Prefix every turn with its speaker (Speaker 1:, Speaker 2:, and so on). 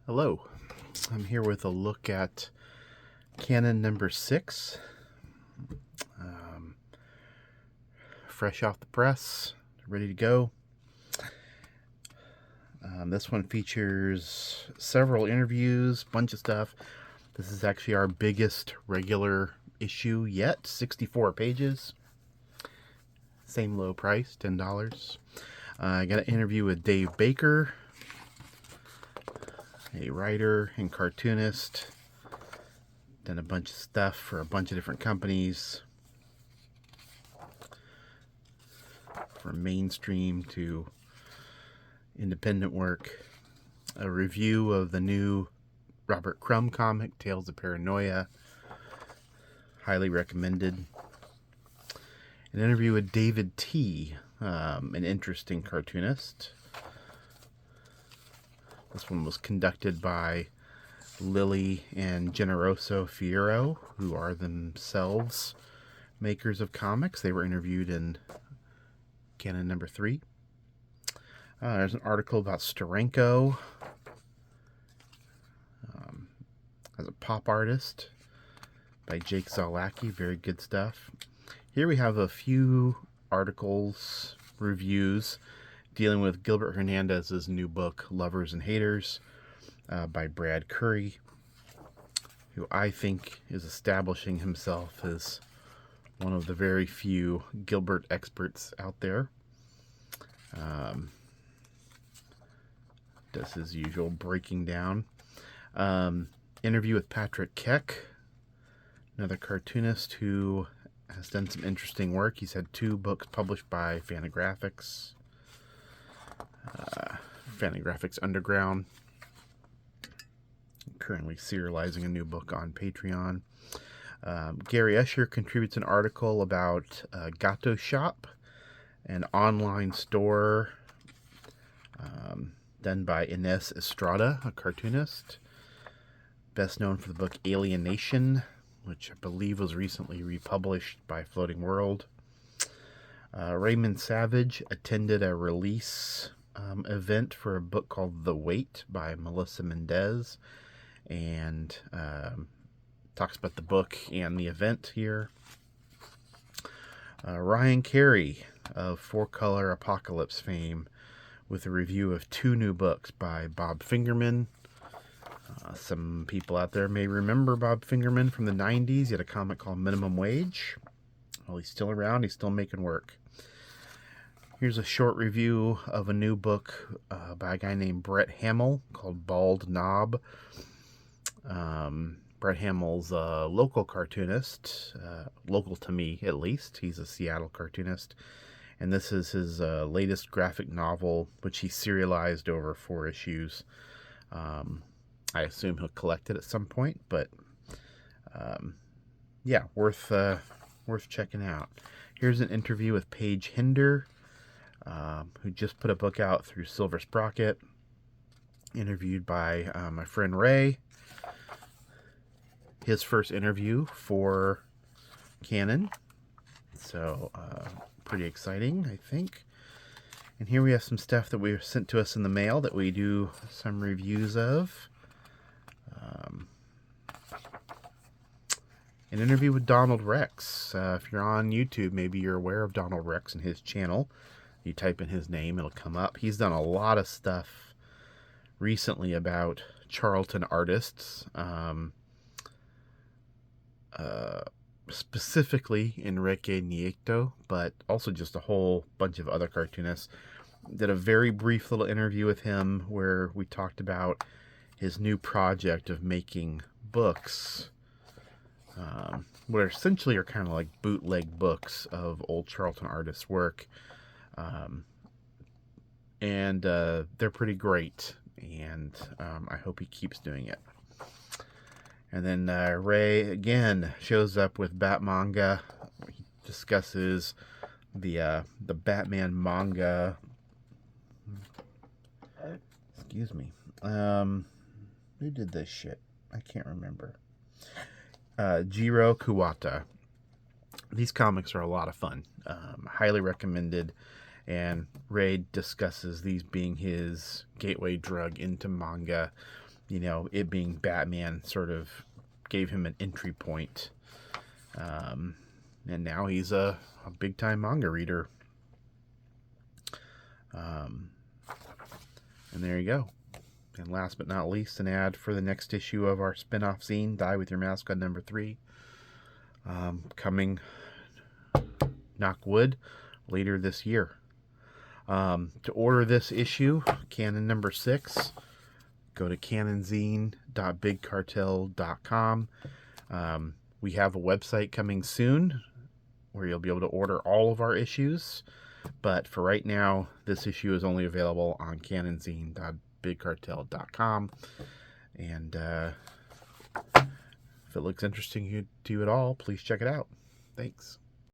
Speaker 1: Hello, I'm here with a look at Canon number 6, fresh off the press, ready to go. This one features several interviews, bunch of stuff. This is actually our biggest regular issue yet, 64 pages. Same low price, $10. I got an interview with Dave Baker, a writer and cartoonist. Done a bunch of stuff for a bunch of different companies, from mainstream to independent work. A review of the new Robert Crumb comic, Tales of Paranoia. Highly recommended. An interview with David T., an interesting cartoonist. This one was conducted by Lily and Generoso Fierro, who are themselves makers of comics. They were interviewed in Canon number 3. There's an article about Steranko as a pop artist by Jake Zalacki. Very good stuff. Here we have a few articles, reviews, dealing with Gilbert Hernandez's new book, Lovers and Haters, by Brad Curry, who I think is establishing himself as one of the very few Gilbert experts out there. Does his usual breaking down. Interview with Patrick Keck, another cartoonist who has done some interesting work. He's had 2 books published by Fantagraphics. Fantagraphics Underground. Currently serializing a new book on Patreon. Gary Escher contributes an article about GatoShop, an online store done by Ines Estrada, a cartoonist, best known for the book Alienation, which I believe was recently republished by Floating World. Raymond Savage attended a release event for a book called The Wait by Melissa Mendes, and talks about the book and the event here. Ryan Carey of 4-Color Apocalypse fame, with a review of 2 new books by Bob Fingerman. Some people out there may remember Bob Fingerman from the 90s. He had a comic called Minimum Wage. Well, he's still around. He's still making work. Here's a short review of a new book by a guy named Brett Hamill called Bald Knob. Brett Hamill's a local cartoonist, local to me at least. He's a Seattle cartoonist. And this is his latest graphic novel, which he serialized over 4 issues. I assume he'll collect it at some point, but yeah, worth checking out. Here's an interview with Paige Hender, who just put a book out through Silver Sprocket, interviewed by my friend Ray. His first interview for Canon, so pretty exciting, I think. And here we have some stuff that we sent to us in the mail that we do some reviews of. An interview with Donald Rex. If you're on YouTube, maybe you're aware of Donald Rex and his channel. You type in his name, it'll come up. He's done a lot of stuff recently about Charlton artists, specifically Enrique Nieto, but also just a whole bunch of other cartoonists. Did a very brief little interview with him where we talked about his new project of making books, where essentially are kind of like bootleg books of old Charlton artists' work. And they're pretty great, and I hope he keeps doing it. And then Ray again shows up with Batmanga. He discusses the Batman manga. Excuse me. Who did this shit? I can't remember. Jiro Kuwata. These comics are a lot of fun. Highly recommended. And Ray discusses these being his gateway drug into manga. you know, it being Batman sort of gave him an entry point. And now he's a big-time manga reader. And there you go. And last but not least, an ad for the next issue of our spin-off zine, Die With Your Mask on #3. Coming, knock wood, later this year. To order this issue, Canon #6, go to canonzine.bigcartel.com. We have a website coming soon where you'll be able to order all of our issues. But for right now, this issue is only available on canonzine.bigcartel.com. And if it looks interesting to you at all, please check it out. Thanks.